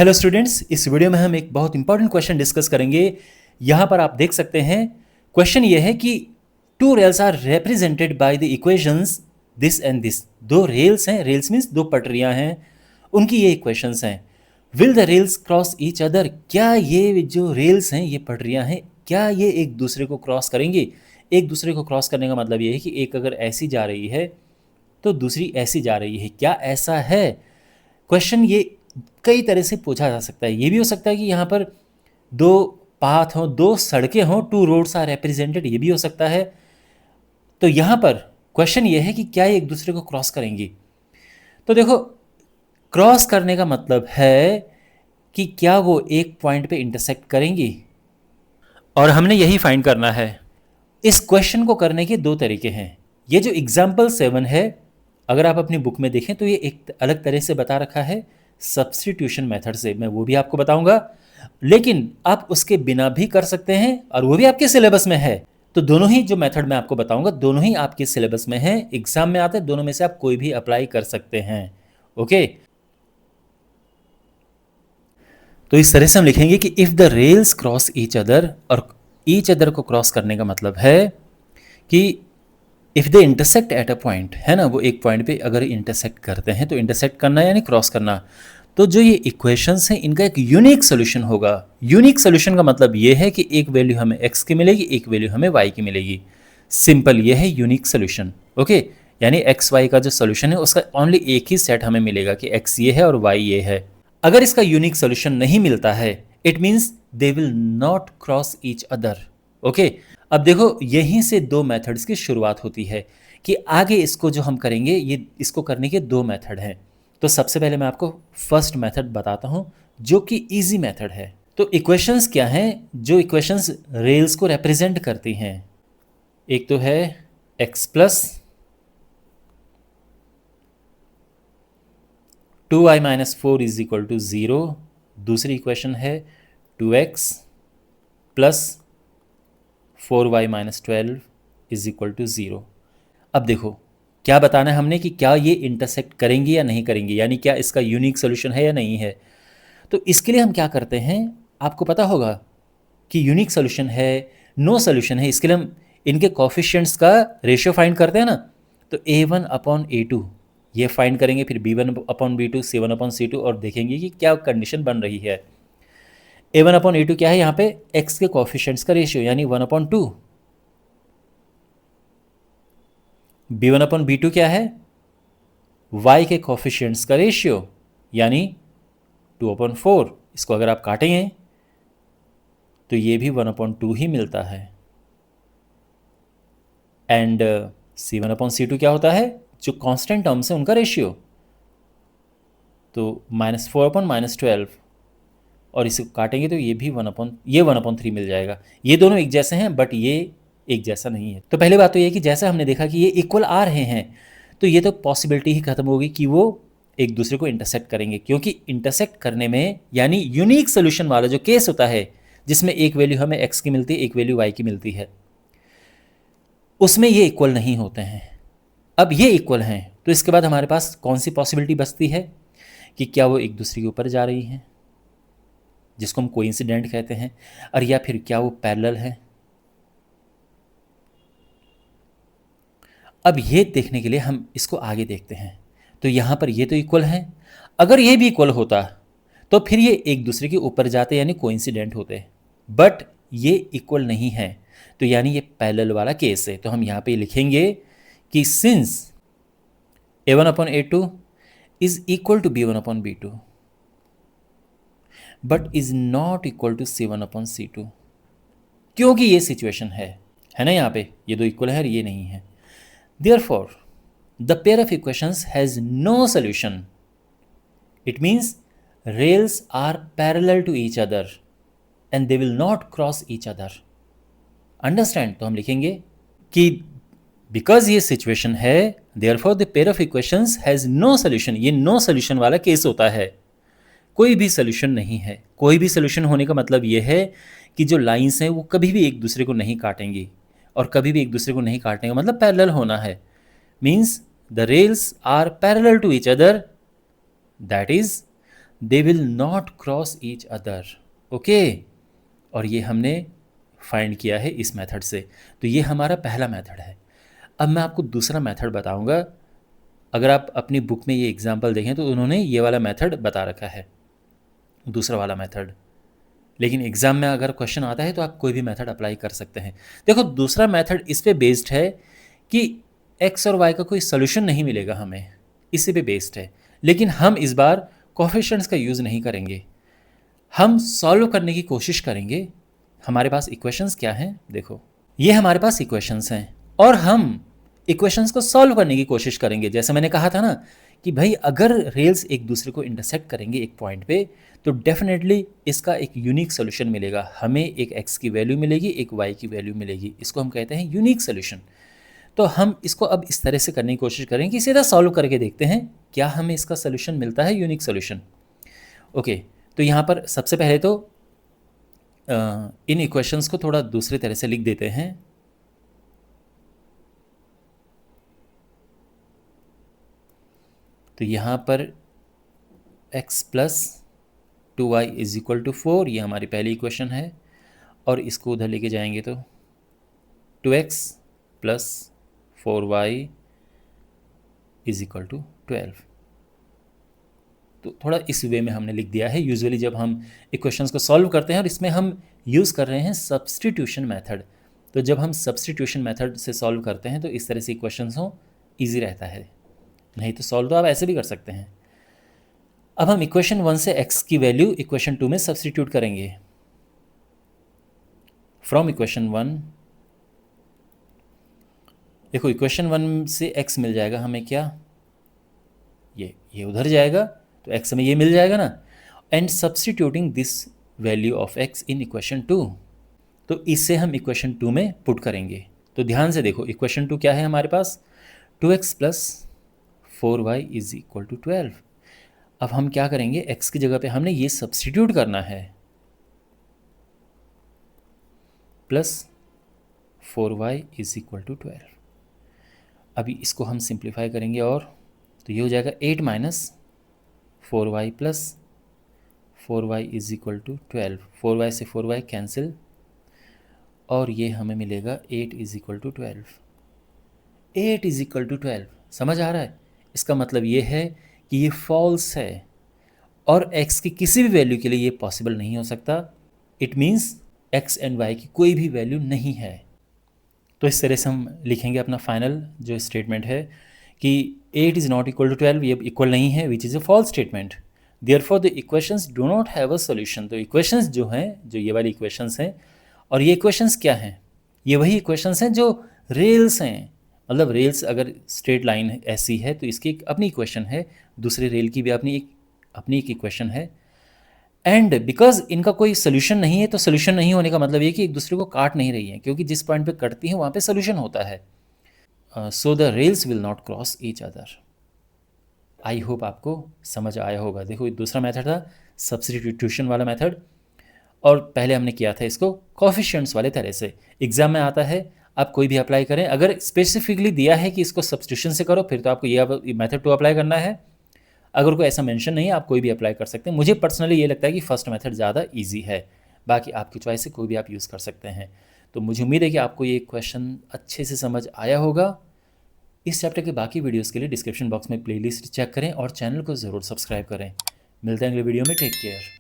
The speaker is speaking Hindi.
हेलो स्टूडेंट्स, इस वीडियो में हम एक बहुत इंपॉर्टेंट क्वेश्चन डिस्कस करेंगे। यहाँ पर आप देख सकते हैं क्वेश्चन ये है कि two rails are represented by the equations this and this. दो रेल्स हैं, रेल्स मीन्स दो पटरियां हैं, उनकी ये इक्वेशंस हैं। Will the rails cross each other? क्या ये जो रेल्स हैं, ये पटरियां हैं, क्या ये एक दूसरे को क्रॉस करेंगे? एक दूसरे को क्रॉस करने का मतलब ये है कि एक अगर ऐसी जा रही है तो दूसरी ऐसी जा रही है। क्या ऐसा है? क्वेश्चन ये कई तरह से पूछा जा सकता है। ये भी हो सकता है कि यहाँ पर दो पाथ हों, दो सड़कें हों, टू रोड्स आर रिप्रेजेंटेड, ये भी हो सकता है। तो यहाँ पर क्वेश्चन ये है कि क्या ये एक दूसरे को क्रॉस करेंगी? तो देखो, क्रॉस करने का मतलब है कि क्या वो एक पॉइंट पे इंटरसेक्ट करेंगी, और हमने यही फाइंड करना है। इस क्वेश्चन को करने के दो तरीके हैं। ये जो एग्जाम्पल 7 है, अगर आप अपनी बुक में देखें तो ये एक अलग तरह से बता रखा है, सब्स्टिट्यूशन मेथड से। मैं वो भी आपको बताऊंगा, लेकिन आप उसके बिना भी कर सकते हैं और वो भी आपके सिलेबस में है। तो दोनों ही जो मेथड मैं आपको बताऊंगा, दोनों ही आपके सिलेबस में है, एग्जाम में आते हैं, दोनों में से आप कोई भी अप्लाई कर सकते हैं। ओके, तो इस तरह से हम लिखेंगे कि if the rails cross each other, और ईच अदर को क्रॉस करने का मतलब है कि if they intersect at a point, है ना, वो एक पॉइंट पे अगर इंटरसेक्ट करते हैं, तो इंटरसेक्ट करना यानी क्रॉस करना। तो जो ये इक्वेशंस हैं, इनका एक यूनिक सोल्यूशन होगा। यूनिक सोल्यूशन का मतलब ये है कि एक वैल्यू हमें x की मिलेगी, एक वैल्यू हमें y की मिलेगी। सिंपल, ये है यूनिक सोल्यूशन। ओके, यानी एक्स वाई का जो सोल्यूशन है उसका ओनली एक ही सेट हमें मिलेगा कि x ये है और y ये है। अगर इसका यूनिक सोल्यूशन नहीं मिलता है, it means they will not cross each other. Okay, अब देखो, यहीं से दो मेथड्स की शुरुआत होती है कि आगे इसको जो हम करेंगे, ये इसको करने के दो मेथड हैं। तो सबसे पहले मैं आपको फर्स्ट मेथड बताता हूं, जो कि इजी मेथड है। तो इक्वेशंस क्या हैं जो इक्वेशंस रेल्स को रिप्रेजेंट करती हैं? एक तो है x plus 2y minus 4 is equal to 0। दूसरी इक्वेशन है 2x plus 4y minus 12 is equal to 0। अब देखो, क्या बताना है हमने कि क्या ये इंटरसेक्ट करेंगी या नहीं करेंगी, यानी क्या इसका यूनिक सोल्यूशन है या नहीं है। तो इसके लिए हम क्या करते हैं, आपको पता होगा कि यूनिक सोल्यूशन है, नो सोल्यूशन है। इसके लिए हम इनके कोफिशिएंट्स का रेशियो फाइंड करते हैं ना। तो a1 अपॉन a2 ये फाइंड करेंगे, फिर b1 upon b2, c1 upon c2, और देखेंगे कि क्या कंडीशन बन रही है। a1 अपॉन a2 क्या है, यहाँ पे x के कोफिशिएंट्स का रेशियो, यानी 1 अपॉन 2। b1 अपॉन b2 क्या है, y के कोफिशिएंट्स का रेशियो, यानी 2 अपॉन 4। इसको अगर आप काटेंगे तो ये भी 1 अपॉन 2 ही मिलता है। एंड c1 अपॉन c2 क्या होता है, जो कांस्टेंट टर्म्स है उनका रेशियो, तो -4 अपॉन -12, और इसे काटेंगे तो ये भी 1 अपॉन 3 मिल जाएगा। ये दोनों एक जैसे हैं, बट ये एक जैसा नहीं है। तो पहली बात तो ये है कि जैसा हमने देखा कि ये इक्वल आ रहे हैं, तो ये तो पॉसिबिलिटी ही खत्म होगी कि वो एक दूसरे को इंटरसेक्ट करेंगे, क्योंकि इंटरसेक्ट करने में, यानी यूनिक सोल्यूशन वाला जो केस होता है, जिसमें एक वैल्यू हमें x की मिलती है, एक वैल्यू y की मिलती है, उसमें ये इक्वल नहीं होते हैं। अब ये इक्वल हैं, तो इसके बाद हमारे पास कौन सी पॉसिबिलिटी बचती है कि क्या वो एक दूसरे के ऊपर जा रही हैं, जिसको हम कोइंसिडेंट कहते हैं, और या फिर क्या वो पैरेलल है। अब ये देखने के लिए हम इसको आगे देखते हैं। तो यहाँ पर ये तो इक्वल हैं, अगर ये भी इक्वल होता तो फिर ये एक दूसरे के ऊपर जाते, यानी कोइंसिडेंट होते, बट ये इक्वल नहीं है, तो यानी ये पैरेलल वाला केस है। तो हम यहाँ पे लिखेंगे कि since a1 upon a2 is equal to b1 upon b2 but is not equal to c1 upon c2, क्योंकि ये सिचुएशन है ना, यहाँ पे ये दो इक्वल है और ये नहीं है। Therefore, the pair of equations has no solution. It means rails are parallel to each other and they will not cross each other. Understand? तो हम लिखेंगे कि because ये situation है, therefore the pair of equations has no solution. ये no solution वाला केस होता है, कोई भी सोल्यूशन नहीं है। कोई भी सोल्यूशन होने का मतलब ये है कि जो लाइंस हैं वो कभी भी एक दूसरे को नहीं काटेंगी, और कभी भी एक दूसरे को नहीं काटने का मतलब पैरेलल होना है। Means the rails are parallel to each other, that is they will not cross each other. Okay, और ये हमने फाइंड किया है इस मेथड से। तो ये हमारा पहला मेथड है। अब मैं आपको दूसरा मेथड बताऊंगा। अगर आप अपनी बुक में ये एग्जांपल देखें तो उन्होंने ये वाला मेथड बता रखा है, दूसरा वाला मेथड। लेकिन एग्ज़ाम में अगर क्वेश्चन आता है तो आप कोई भी मेथड अप्लाई कर सकते हैं। देखो, दूसरा मेथड इस पे बेस्ड है कि एक्स और वाई का कोई सोल्यूशन नहीं मिलेगा हमें, इसी पे बेस्ड है। लेकिन हम इस बार कोफिशिएंट्स का यूज़ नहीं करेंगे, हम सॉल्व करने की कोशिश करेंगे। हमारे पास इक्वेशंस क्या हैं, देखो ये हमारे पास इक्वेशंस हैं और हम इक्वेशंस को सॉल्व करने की कोशिश करेंगे। जैसे मैंने कहा था ना कि भाई अगर रेल्स एक दूसरे को इंटरसेक्ट करेंगे एक पॉइंट पे तो डेफिनेटली इसका एक यूनिक सोल्यूशन मिलेगा। हमें एक एक्स की वैल्यू मिलेगी, एक वाई की वैल्यू मिलेगी, इसको हम कहते हैं यूनिक सोल्यूशन। तो हम इसको अब इस तरह से करने की कोशिश करेंगे कि सीधा सॉल्व करके देखते हैं क्या हमें इसका सोल्यूशन मिलता है, यूनिक सोल्यूशन। ओके, तो यहाँ पर सबसे पहले तो इन इक्वेशंस को थोड़ा दूसरे तरह से लिख देते हैं। तो यहाँ पर x plus 2y is equal to 4, ये हमारी पहली इक्वेशन है। और इसको उधर लेके जाएंगे तो 2x plus 4y is equal to 12। तो थोड़ा इस वे में हमने लिख दिया है। यूजुअली जब हम इक्वेशंस को सॉल्व करते हैं और इसमें हम यूज़ कर रहे हैं सब्स्टिट्यूशन मेथड, तो जब हम सब्स्टिट्यूशन मेथड से सॉल्व करते हैं तो इस तरह से इक्वेशंस हो ईजी रहता है। नहीं तो सॉल्व तो आप ऐसे भी कर सकते हैं। अब हम इक्वेशन 1 से x की वैल्यू इक्वेशन 2 में सब्स्टिट्यूट करेंगे। फ्रॉम इक्वेशन 1, देखो इक्वेशन 1 से x मिल जाएगा हमें क्या, ये उधर जाएगा तो x में ये मिल जाएगा ना। And substituting this value of x in equation 2, तो इससे हम इक्वेशन 2 में पुट करेंगे। तो ध्यान से देखो इक्वेशन 2 क्या है हमारे पास, 2x plus 4y is equal to 12। अब हम क्या करेंगे, x की जगह पे हमने ये सब्स्टिट्यूट करना है, plus 4y is equal to 12। अभी इसको हम सिंप्लीफाई करेंगे और तो ये हो जाएगा 8 minus 4y plus 4y is equal to 12। 4y से 4y कैंसिल और ये हमें मिलेगा 8 is equal to 12। 8 is equal to 12, समझ आ रहा है? इसका मतलब ये है कि ये फॉल्स है और x की किसी भी वैल्यू के लिए ये पॉसिबल नहीं हो सकता। It means x and y की कोई भी वैल्यू नहीं है। तो इस तरह से हम लिखेंगे अपना फाइनल जो स्टेटमेंट है कि 8 इज़ नॉट इक्वल टू 12, ये इक्वल नहीं है, which is a false statement. Therefore the equations do not have a solution. तो इक्वेशंस जो हैं, जो ये वाली इक्वेशंस हैं, और ये इक्वेशंस क्या हैं, ये वही इक्वेशंस हैं जो रेल्स हैं। मतलब रेल्स अगर स्ट्रेट लाइन ऐसी है तो इसकी एक अपनी इक्वेशन है, दूसरे रेल की भी अपनी एक इक्वेशन है। एंड बिकॉज इनका कोई सोल्यूशन नहीं है, तो सोल्यूशन नहीं होने का मतलब ये कि एक दूसरे को काट नहीं रही है, क्योंकि जिस पॉइंट पे कटती हैं वहाँ पे सोल्यूशन होता है। So the rails will not cross each other. I hope आपको समझ आया होगा। देखो ये दूसरा मेथड था सब्स्टिट्यूशन वाला मेथड, और पहले हमने किया था इसको कोफिशिएंट्स वाले तरह से। एग्जाम में आता है, आप कोई भी अप्लाई करें, अगर स्पेसिफिकली दिया है कि इसको सब्स्टिट्यूशन से करो फिर तो आपको ये मेथड टू अप्लाई करना है। अगर कोई ऐसा मेंशन नहीं है आप कोई भी अप्लाई कर सकते हैं। मुझे पर्सनली ये लगता है कि फर्स्ट मेथड ज़्यादा ईजी है, बाकी आपकी चॉइस से कोई भी आप यूज़ कर सकते हैं। तो मुझे उम्मीद है कि आपको ये क्वेश्चन अच्छे से समझ आया होगा। इस चैप्टर के बाकी वीडियोस के लिए डिस्क्रिप्शन बॉक्स में प्लेलिस्ट चेक करें और चैनल को ज़रूर सब्सक्राइब करें। मिलते हैं अगले वीडियो में, टेक केयर।